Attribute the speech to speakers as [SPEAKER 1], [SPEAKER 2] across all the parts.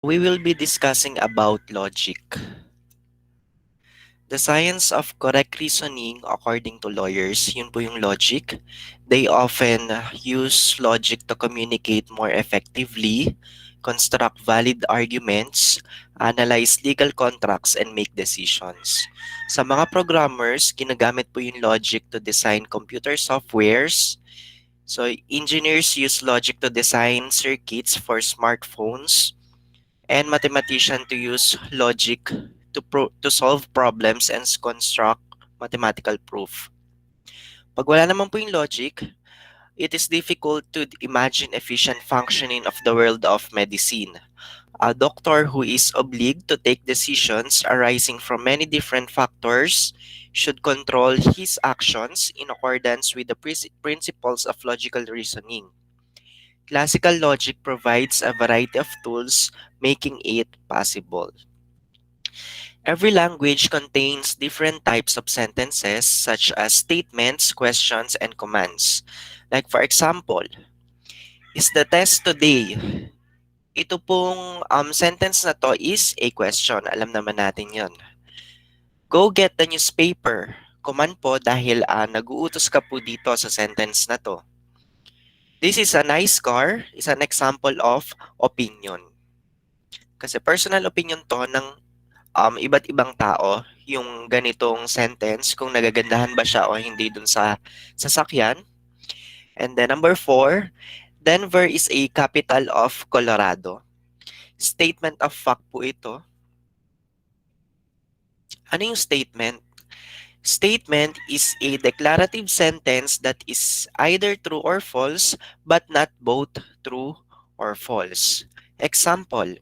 [SPEAKER 1] We will be discussing about logic. The science of correct reasoning according to lawyers, yun po yung logic. They often use logic to communicate more effectively, construct valid arguments, analyze legal contracts, and make decisions. Sa mga programmers, ginagamit po yung logic to design computer softwares. So, engineers use logic to design circuits for smartphones and mathematician to use logic to solve problems and construct mathematical proof. Pag wala naman po yung logic, it is difficult to imagine efficient functioning of the world of medicine. A doctor who is obliged to take decisions arising from many different factors should control his actions in accordance with the principles of logical reasoning. Classical logic provides a variety of tools, making it possible. Every language contains different types of sentences, such as statements, questions, and commands. Like for example, is the test today? Ito pong sentence na to is a question. Alam naman natin yon. Go get the newspaper. Command po dahil nag-uutos ka po dito sa sentence na to. This is a nice car is an example of opinion. Kasi personal opinion to ng iba't ibang tao yung ganitong sentence kung nagagandahan ba siya o hindi dun sa sasakyan. And then number 4, Denver is a capital of Colorado. Statement of fact po ito. Ano yung statement? Statement is a declarative sentence that is either true or false but not both true or false. Example,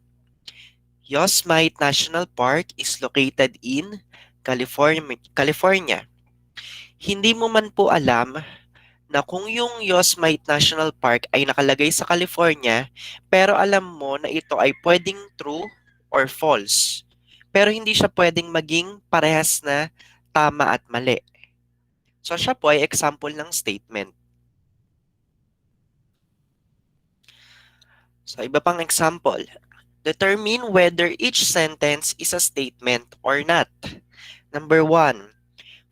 [SPEAKER 1] Yosemite National Park is located in California. Hindi mo man po alam na kung yung Yosemite National Park ay nakalagay sa California, pero alam mo na ito ay pwedeng true or false. Pero hindi siya pwedeng maging parehas na tama at mali. So siya po ay example ng statement. So iba pang example. Determine whether each sentence is a statement or not. Number 1.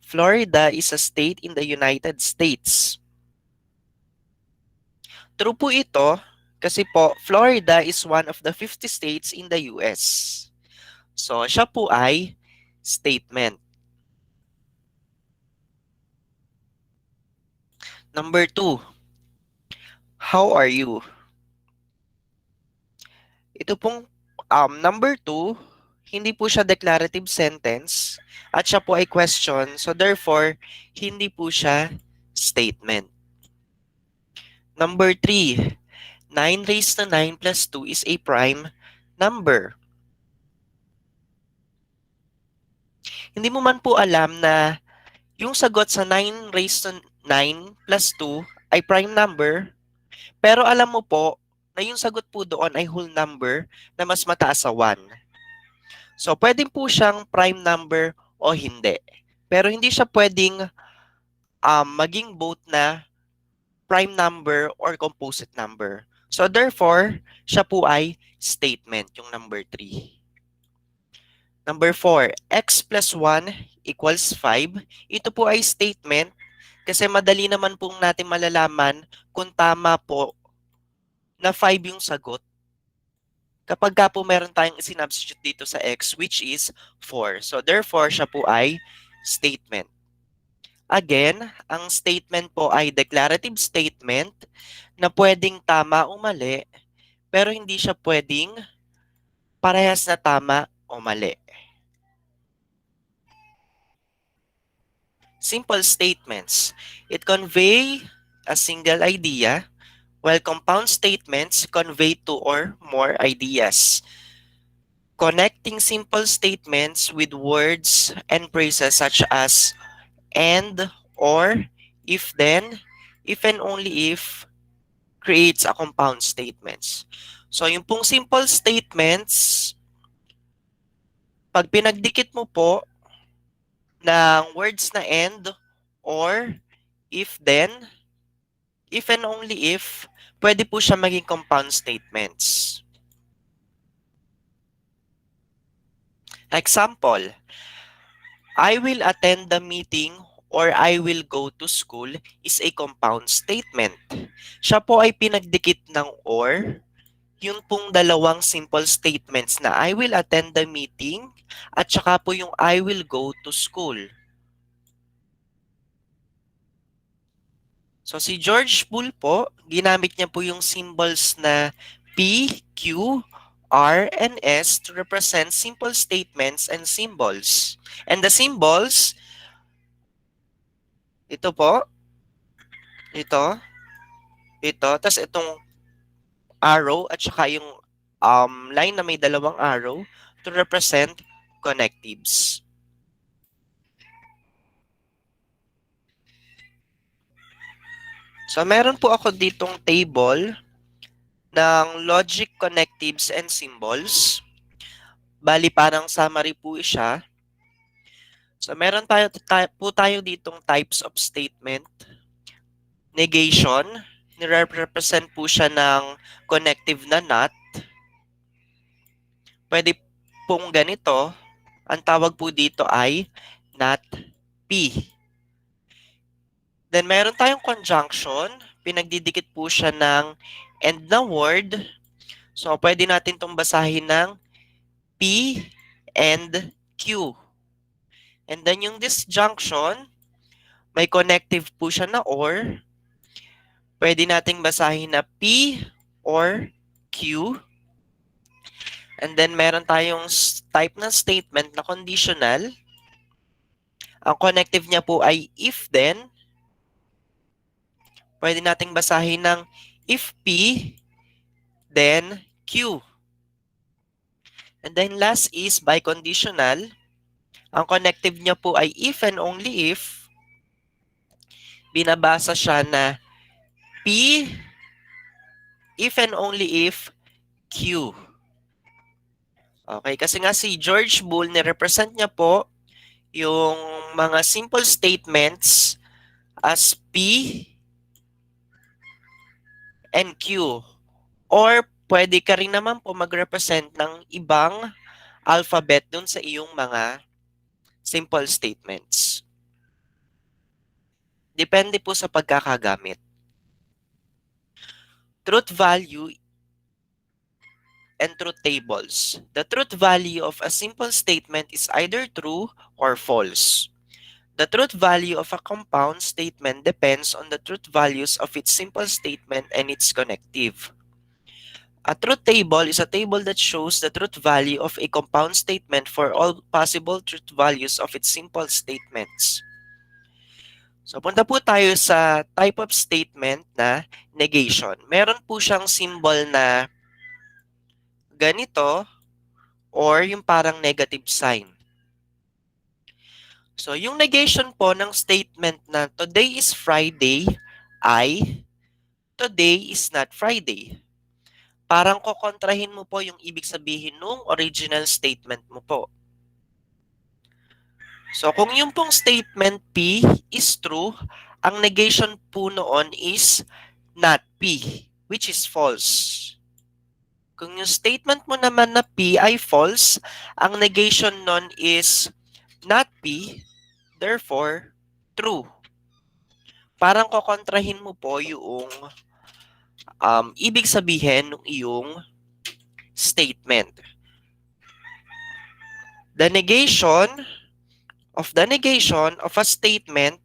[SPEAKER 1] Florida is a state in the United States. True po ito kasi po Florida is one of the 50 states in the US. So siya po ay statement. Number 2. How are you? Ito pong number 2, hindi po siya declarative sentence at siya po ay question. So therefore, hindi po siya statement. Number 3, 9 raised to 9 plus 2 is a prime number. Hindi mo man po alam na yung sagot sa 9 raised to 9 plus 2 ay prime number, pero alam mo po na yung sagot po doon ay whole number na mas mataas sa 1. So, pwedeng po siyang prime number o hindi. Pero hindi siya pwedeng maging both na prime number or composite number. So, therefore, siya po ay statement, yung number 3. Number 4, x plus 1 equals 5. Ito po ay statement kasi madali naman pong natin malalaman kung tama po na 5 yung sagot kapag ka po meron tayong sinubstitute dito sa x which is 4. So therefore, siya po ay statement. Again, ang statement po ay declarative statement na pwedeng tama o mali pero hindi siya pwedeng parehas na tama o mali. Simple statements. It convey a single idea, while compound statements convey two or more ideas. Connecting simple statements with words and phrases such as and, or, if then, if and only if, creates a compound statements. So yung pong simple statements, pag pinagdikit mo po ng words na and, or, if then, if and only if, pwede po siya maging compound statements. Example, I will attend the meeting or I will go to school is a compound statement. Siya po ay pinagdikit ng or, yun pong dalawang simple statements na I will attend the meeting at saka po yung I will go to school. So si George Bull po, ginamit niya po yung symbols na P, Q, R, and S to represent simple statements and symbols. And the symbols, ito po, ito, tas itong arrow at saka yung line na may dalawang arrow to represent connectives. So meron po ako ditong table ng logic connectives and symbols. Bali parang summary po siya. So meron po tayo ditong types of statement. Negation, nire-represent po siya ng connective na not. Pwede pong ganito. Ang tawag po dito ay not P. Then meron tayong conjunction. Pinagdidikit po siya ng and na word. So pwede natin itong basahin ng P and Q. And then yung disjunction, may connective po siya na or. Pwede nating basahin na P or Q. And then meron tayong type ng statement na conditional. Ang connective niya po ay if then. Pwede nating basahin ng if P, then Q. And then last is biconditional. Ang connective niya po ay if and only if. Binabasa siya na P, if and only if Q. Okay, kasi nga si George Bull, nirepresent niya po yung mga simple statements as P and Q. Or pwede ka rin naman po mag-represent ng ibang alphabet dun sa iyong mga simple statements. Depende po sa pagkakagamit. Truth value and truth tables. The truth value of a simple statement is either true or false. The truth value of a compound statement depends on the truth values of its simple statement and its connective. A truth table is a table that shows the truth value of a compound statement for all possible truth values of its simple statements. So, punta po tayo sa type of statement na negation. Meron po siyang symbol na ganito or yung parang negative sign. So, yung negation po ng statement na today is Friday ay today is not Friday. Parang kokontrahin mo po yung ibig sabihin nung original statement mo po. So, kung yung pong statement P is true, ang negation po noon is not P, which is false. Kung yung statement mo naman na P ay false, ang negation nun is not P, therefore, true. Parang kokontrahin mo po yung ibig sabihin ng iyong statement. The negation of a statement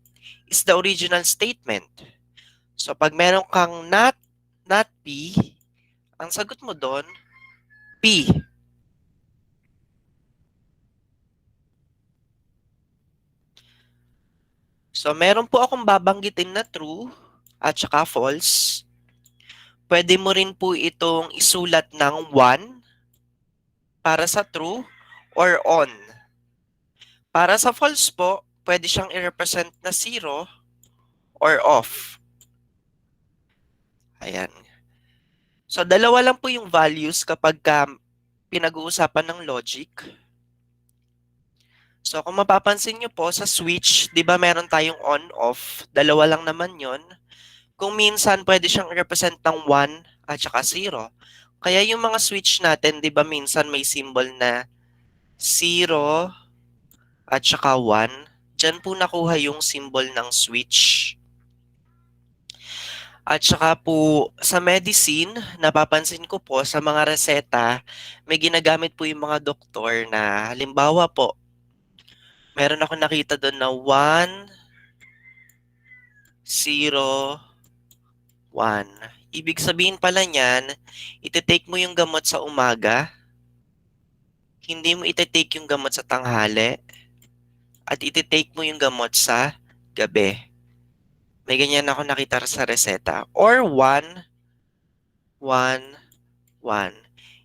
[SPEAKER 1] is the original statement. So, pag meron kang not P, ang sagot mo doon, P. So, meron po akong babanggitin na true at saka false. Pwede mo rin po itong isulat ng 1 para sa true or on. Para sa false po, pwede siyang i-represent na 0 or off. Ayan. So, dalawa lang po yung values kapag pinag-uusapan ng logic. So, kung mapapansin nyo po sa switch, di ba meron tayong on-off? Dalawa lang naman yon. Kung minsan, pwede siyang i-represent ng 1 at saka 0. Kaya yung mga switch natin, di ba minsan may symbol na 0, at saka 1. Diyan po nakuha yung symbol ng switch. At saka po sa medicine, napapansin ko po sa mga reseta, may ginagamit po yung mga doktor na halimbawa po, meron ako nakita doon na 1, 0, 1. Ibig sabihin pala niyan, ite-take mo yung gamot sa umaga, hindi mo ite-take yung gamot sa tanghali, at ite-take mo yung gamot sa gabi. May ganyan ako nakita sa reseta. Or 1, 1, 1.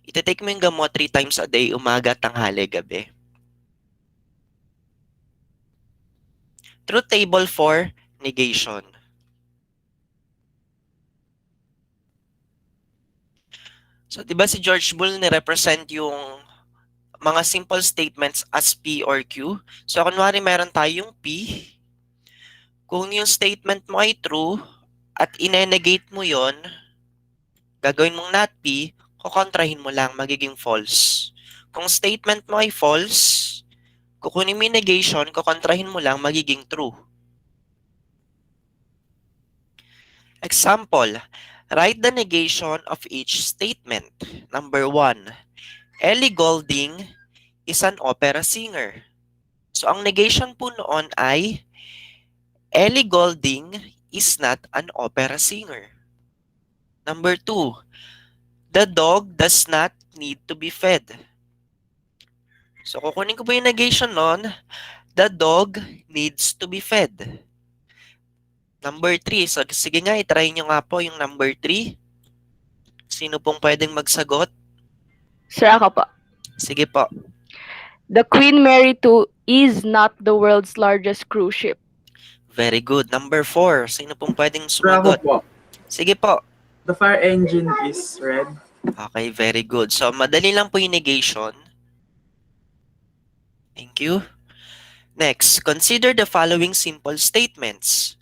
[SPEAKER 1] Ite-take mo yung gamot 3 times a day, umaga, tanghali, gabi. Truth table for negation. So, di ba si George Bull ni-represent yung mga simple statements as P or Q? So, kunwari meron tayong P. Kung yung statement mo ay true at ine-negate mo yon, gagawin mong not P, kukontrahin mo lang, magiging false. Kung statement mo ay false, kukunin mo yung negation, kukontrahin mo lang, magiging true. Example, write the negation of each statement. Number 1, Ellie Goulding is an opera singer. So, ang negation po noon ay Ellie Goulding is not an opera singer. Number 2, the dog does not need to be fed. So, kukunin ko po yung negation noon, the dog needs to be fed. Number 3, so sige nga, itry nyo nga po yung number 3. Sino pong pwedeng magsagot?
[SPEAKER 2] Sir, ako po.
[SPEAKER 1] Sige po.
[SPEAKER 2] The Queen Mary 2 is not the world's largest cruise ship.
[SPEAKER 1] Very good. Number 4, sino pong pwedeng
[SPEAKER 3] Sir, ako
[SPEAKER 1] sumagot?
[SPEAKER 3] po.
[SPEAKER 1] Sige po.
[SPEAKER 3] The fire engine is red.
[SPEAKER 1] Okay, very good. So, madali lang po yung negation. Thank you. Next, consider the following simple statements.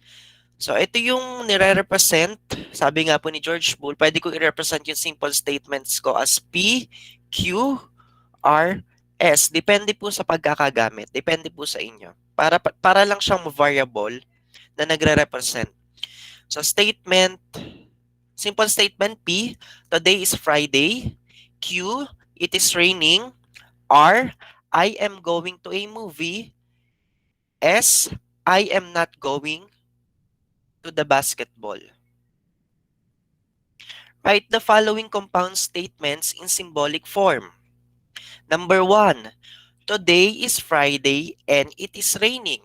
[SPEAKER 1] So, ito yung nire-represent. Sabi nga po ni George Bull, pwede ko i-represent yung simple statements ko as P, Q, R, S. Depende po sa pagkakagamit. Depende po sa inyo. Para lang siyang variable na nagre-represent. So, statement, simple statement P, today is Friday. Q, it is raining. R, I am going to a movie. S, I am not going to the basketball. Write the following compound statements in symbolic form. Number 1, today is Friday and it is raining.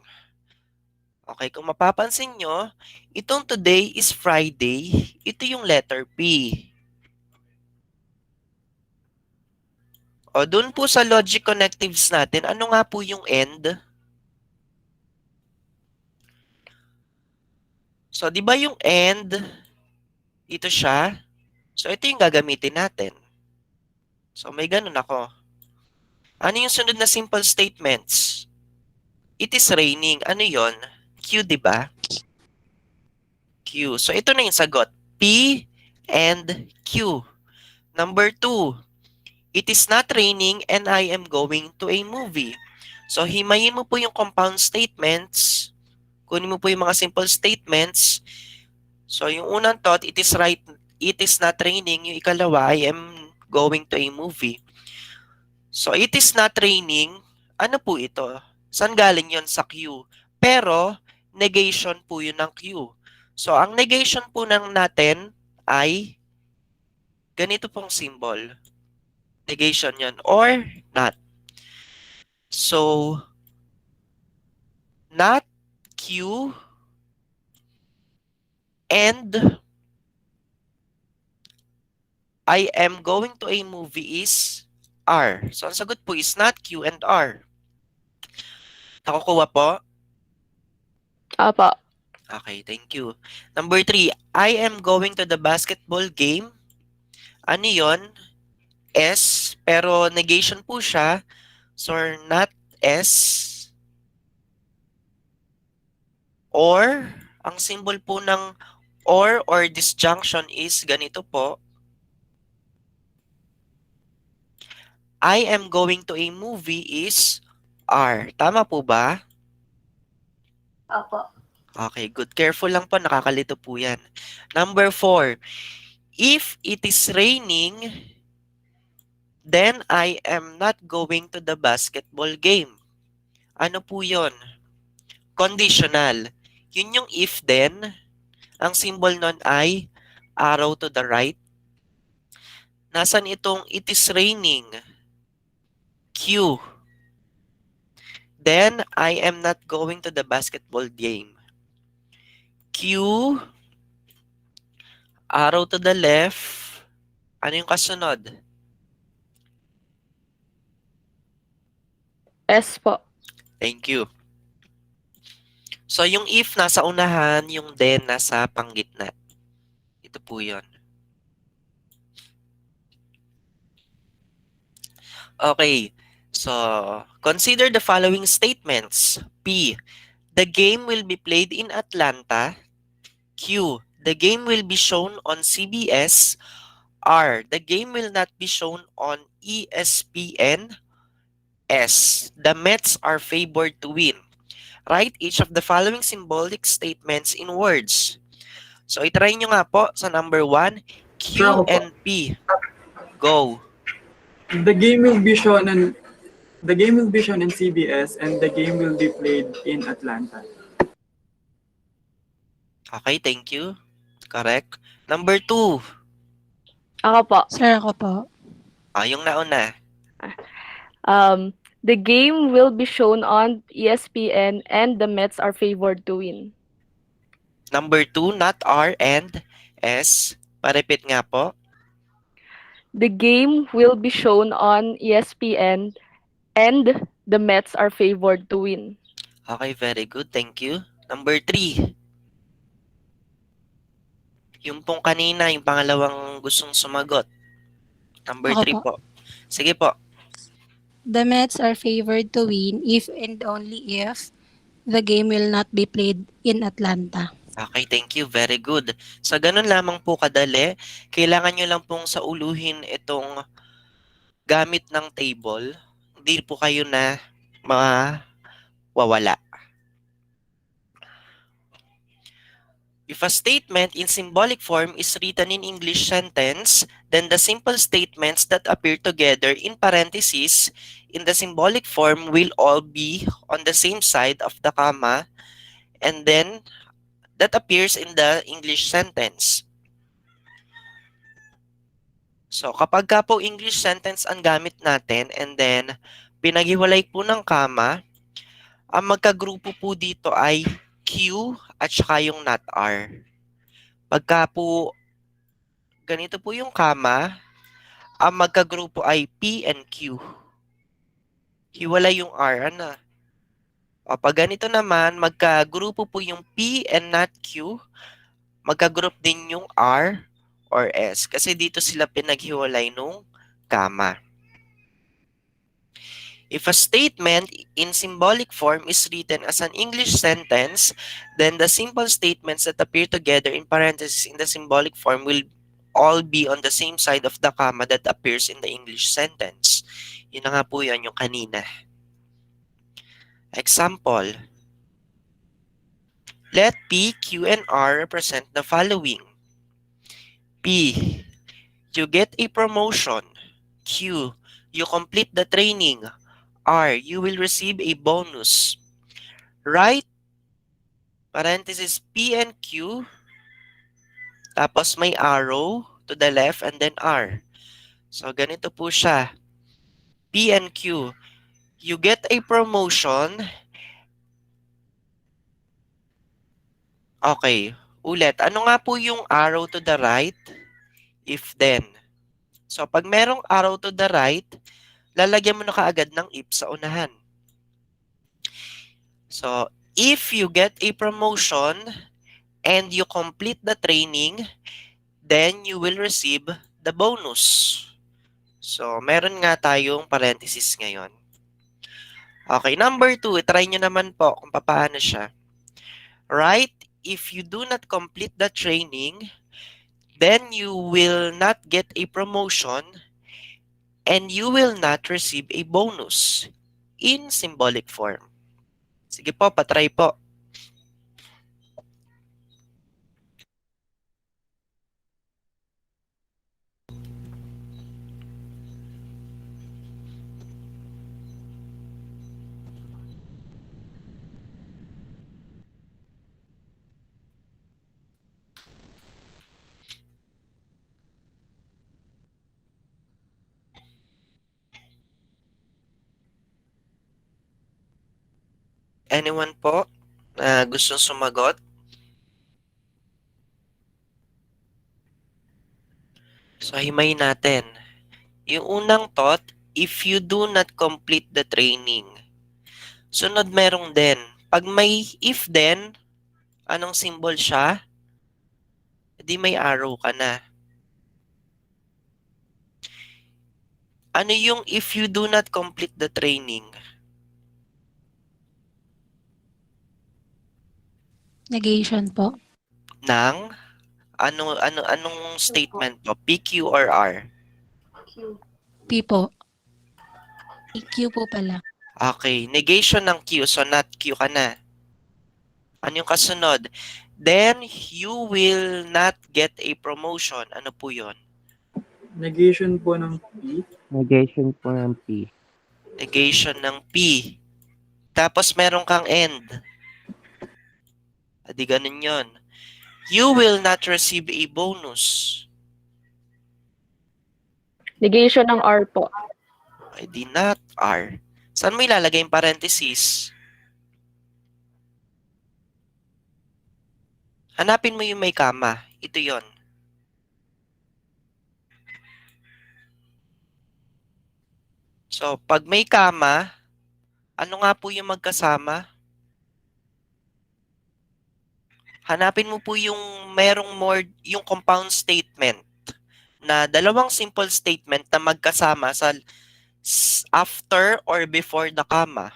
[SPEAKER 1] Okay, kung mapapansin nyo, itong today is Friday, ito yung letter P. O, dun po sa logic connectives natin, ano nga po yung end? So, di ba yung end, ito siya? So, ito yung gagamitin natin. So, may ganun ako. Ano yung sunod na simple statements? It is raining. Ano yon? Q, di ba? Q. So, ito na yung sagot. P and Q. Number 2, it is not raining and I am going to a movie. So, himayin mo po yung compound statements. Kunin mo po yung mga simple statements. So, yung unang thought, it is not raining. Yung ikalawa, I am going to a movie. So, it is not raining. Ano po ito? Saan galing yon? Sa Q. Pero, negation po yun ng Q. So, ang negation po natin ay ganito pong symbol. Negation yan or not. So, not Q and I am going to a movie is R. So, ang sagot po is not Q and R. Nakukuha po?
[SPEAKER 2] Apa.
[SPEAKER 1] Okay, thank you. Number 3, I am going to the basketball game. Ano yon? S, pero negation po siya. So, not S. Or, ang symbol po ng or disjunction is ganito po. I am going to a movie is are. Tama po ba?
[SPEAKER 2] Opo.
[SPEAKER 1] Okay, good. Careful lang po, nakakalito po yan. Number 4, if it is raining, then I am not going to the basketball game. Ano po yon? Conditional. Yun yung if then. Ang symbol nun ay arrow to the right. Nasaan itong it is raining? Q. Then I am not going to the basketball game. Q, arrow to the left. Ano yung kasunod?
[SPEAKER 2] S po.
[SPEAKER 1] Thank you. So, yung if nasa unahan, yung then nasa panggitna. Ito po yun. Okay. So, consider the following statements. P. The game will be played in Atlanta. Q. The game will be shown on CBS. R. The game will not be shown on ESPN. S. The Mets are favored to win. Write each of the following symbolic statements in words. So, itry nyo nga po sa number 1,
[SPEAKER 3] Sure
[SPEAKER 1] Q
[SPEAKER 3] ako po.
[SPEAKER 1] and P. Go.
[SPEAKER 3] The game will be shown on the game will be shown in CBS and the game will be played in Atlanta.
[SPEAKER 1] Okay, thank you. Correct. Number 2.
[SPEAKER 2] Ako po.
[SPEAKER 4] Sir, ako po.
[SPEAKER 1] Yung nauna.
[SPEAKER 2] The game will be shown on ESPN and the Mets are favored to win.
[SPEAKER 1] Number 2, not R and S. Pa-repeat nga po.
[SPEAKER 2] The game will be shown on ESPN and the Mets are favored to win.
[SPEAKER 1] Okay, very good. Thank you. Number 3. Yung pong kanina, yung pangalawang gustong sumagot. Number
[SPEAKER 4] Ako
[SPEAKER 1] 3
[SPEAKER 4] po.
[SPEAKER 1] po. Sige po.
[SPEAKER 4] The Mets are favored to win if and only if the game will not be played in Atlanta.
[SPEAKER 1] Okay, thank you. Very good. Sa ganun lamang po kadali, kailangan nyo lang pong sauluhin itong gamit ng table. Hindi po kayo na mawawala. If a statement in symbolic form is written in English sentence, then the simple statements that appear together in parentheses in the symbolic form will all be on the same side of the comma and then that appears in the English sentence. So kapag ka po English sentence ang gamit natin and then pinaghiwalay po ng comma, ang magkagrupo po dito ay Q at saka yung not R. Pagka po ganito po yung comma, ang magkagrupo ay P and Q. Hiwalay yung R, ano? O, pag ganito naman, magkagrupo po yung P and not Q, magkagroup din yung R or S. Kasi dito sila pinaghiwalay nung comma. If a statement in symbolic form is written as an English sentence, then the simple statements that appear together in parentheses in the symbolic form will all be on the same side of the comma that appears in the English sentence. Yun na nga po yun, yung kanina. Example. Let P, Q, and R represent the following. P. You get a promotion. Q. You complete the training. R. You will receive a bonus. Write parenthesis P and Q. Tapos may arrow to the left and then R. So, ganito po siya. P and Q. You get a promotion. Okay. Ulit. Ano nga po yung arrow to the right? If then. So, pag merong arrow to the right, lalagyan mo na kaagad ng if sa unahan. So, if you get a promotion and you complete the training, then you will receive the bonus. So, meron nga tayong parenthesis ngayon. Okay, number 2, try nyo naman po kung paano siya. Right? If you do not complete the training, then you will not get a promotion and you will not receive a bonus in symbolic form. Sige po, patry po. Anyone po na gustong sumagot? So, himayin natin. Yung unang thought, if you do not complete the training. Sunod merong then. Pag may if then, anong symbol siya? Di may arrow ka na. Ano yung if you do not complete the training?
[SPEAKER 4] Negation po.
[SPEAKER 1] Nang anong statement po? PQ or R?
[SPEAKER 4] P po. EQ po pala.
[SPEAKER 1] Okay, negation ng Q, so not Q ka na. Ano yung kasunod? Then you will not get a promotion. Ano po yun?
[SPEAKER 3] Negation po ng P.
[SPEAKER 5] Negation po ng P.
[SPEAKER 1] Negation ng P. Tapos meron kang end. Adi ganun yun. You will not receive a bonus.
[SPEAKER 2] Negation ng R po.
[SPEAKER 1] I did not R. Saan mo ilalagay yung parenthesis? Hanapin mo yung may kama. Ito yon. So, pag may kama, ano nga po yung magkasama? Hanapin mo po yung merong more, yung compound statement na dalawang simple statement na magkasama sa after or before the comma.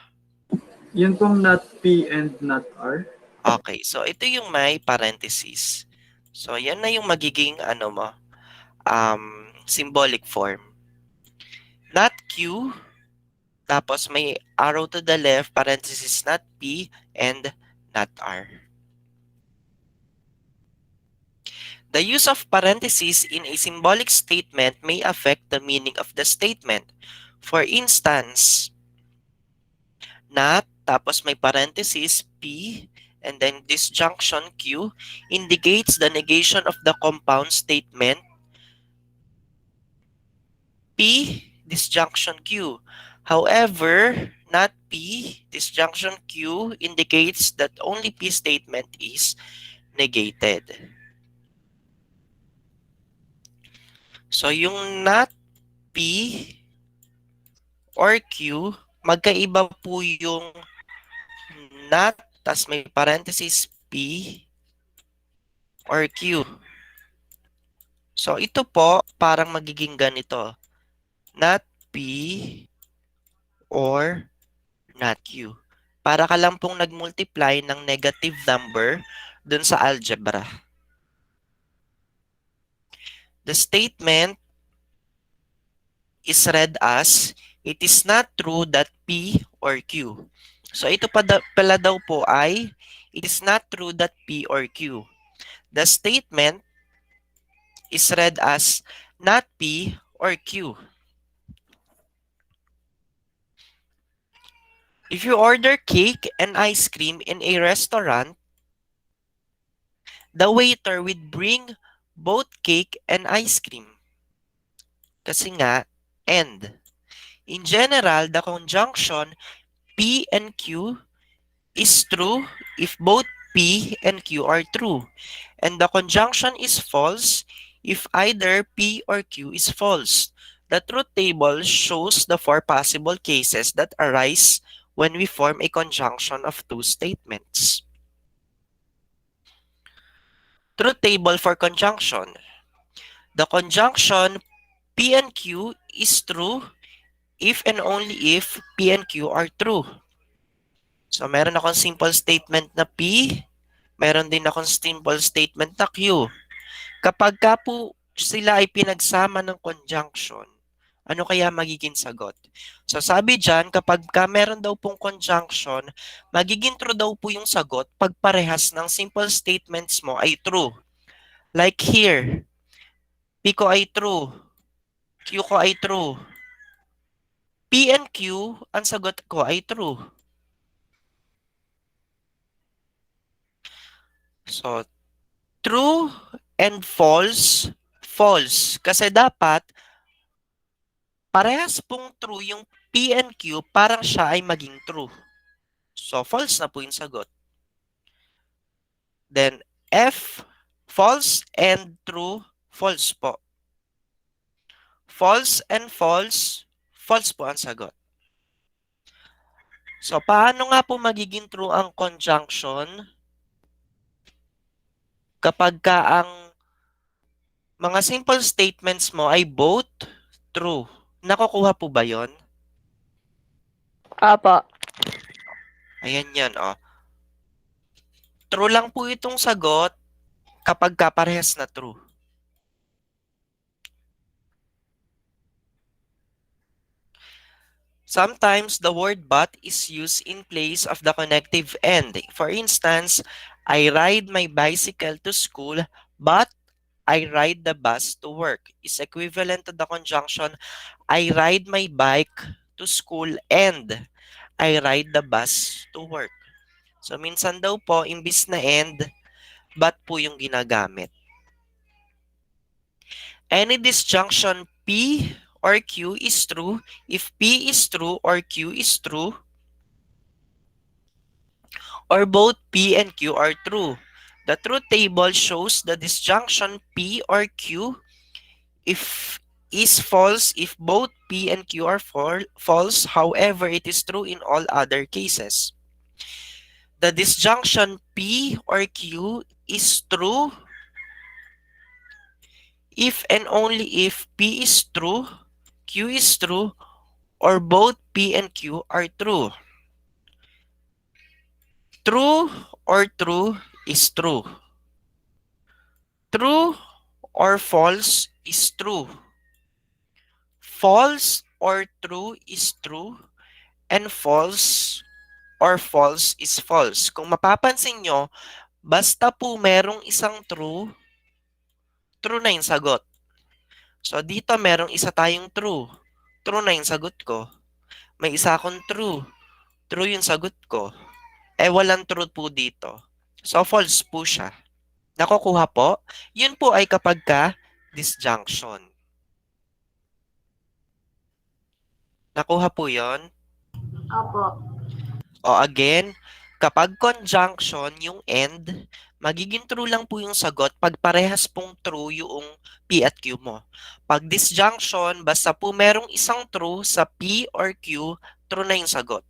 [SPEAKER 3] Yun pong not P and not R.
[SPEAKER 1] Okay, so ito yung may parenthesis. So, yan na yung magiging ano mo, symbolic form. Not Q, tapos may arrow to the left, parenthesis not P, and not R. The use of parentheses in a symbolic statement may affect the meaning of the statement. For instance, not, tapos may parenthesis P, and then disjunction Q indicates the negation of the compound statement P disjunction Q. However, not P disjunction Q indicates that only P statement is negated. So yung not P or Q, magkaiba po yung not, tas may parenthesis P or Q. So ito po, parang magiging ganito. Not P or not Q. Para ka lang pong nagmultiply ng negative number dun sa algebra. The statement is read as, it is not true that P or Q. So ito pala daw po ay, it is not true that P or Q. The statement is read as not P or Q. If you order cake and ice cream in a restaurant, the waiter would bring both cake and ice cream. Kasi nga, and. In general, the conjunction P and Q is true if both P and Q are true. And the conjunction is false if either P or Q is false. The truth table shows the four possible cases that arise when we form a conjunction of two statements. Truth table for conjunction. The conjunction P and Q is true if and only if P and Q are true. So, meron akong simple statement na P, meron din akong simple statement na Q. Kapag ka po sila ay pinagsama ng conjunction, Ano kaya magiging sagot? So sabi dyan, kapag ka meron daw pong conjunction, magiging true daw po yung sagot pag parehas ng simple statements mo ay true. Like here, P ko ay true, Q ko ay true. P and Q, ang sagot ko ay true. So, true and false, false. Kasi dapat, parehas pong true yung P and Q, parang siya ay maging true. So, false na po yung sagot. Then, F, false and true, false po. False and false, false po ang sagot. So, paano nga po magiging true ang conjunction kapag ka ang mga simple statements mo ay both true? Nakukuha po ba yon?
[SPEAKER 2] Apo.
[SPEAKER 1] Ayan yan, oh. True lang po itong sagot kapag ka parehas na true. Sometimes the word but is used in place of the connective end. For instance, I ride my bicycle to school, but I ride the bus to work is equivalent to the conjunction I ride my bike to school and I ride the bus to work. So minsan daw po, imbis na and, but po yung ginagamit. Any disjunction P or Q is true if P is true or Q is true, or both P and Q are true. The truth table shows the disjunction P or Q if is false if both P and Q are false. However, it is true in all other cases. The disjunction P or Q is true if and only if P is true, Q is true, or both P and Q are true. True or true is true. True or false is true. False or true is true. And false or false is false. Kung mapapansin nyo, basta po merong isang true, true na yung sagot. So dito merong isa tayong true. True na yung sagot ko. May isa akong true. True yung sagot ko. Walang true po dito. So false po siya. Nakukuha po? Yun po ay kapag ka disjunction. Nakuha po yon?
[SPEAKER 6] Opo.
[SPEAKER 1] O again, kapag conjunction yung end, magiging true lang po yung sagot pag parehas pong true yung P at Q mo. Pag disjunction, basta po merong isang true sa P or Q, true na yung sagot.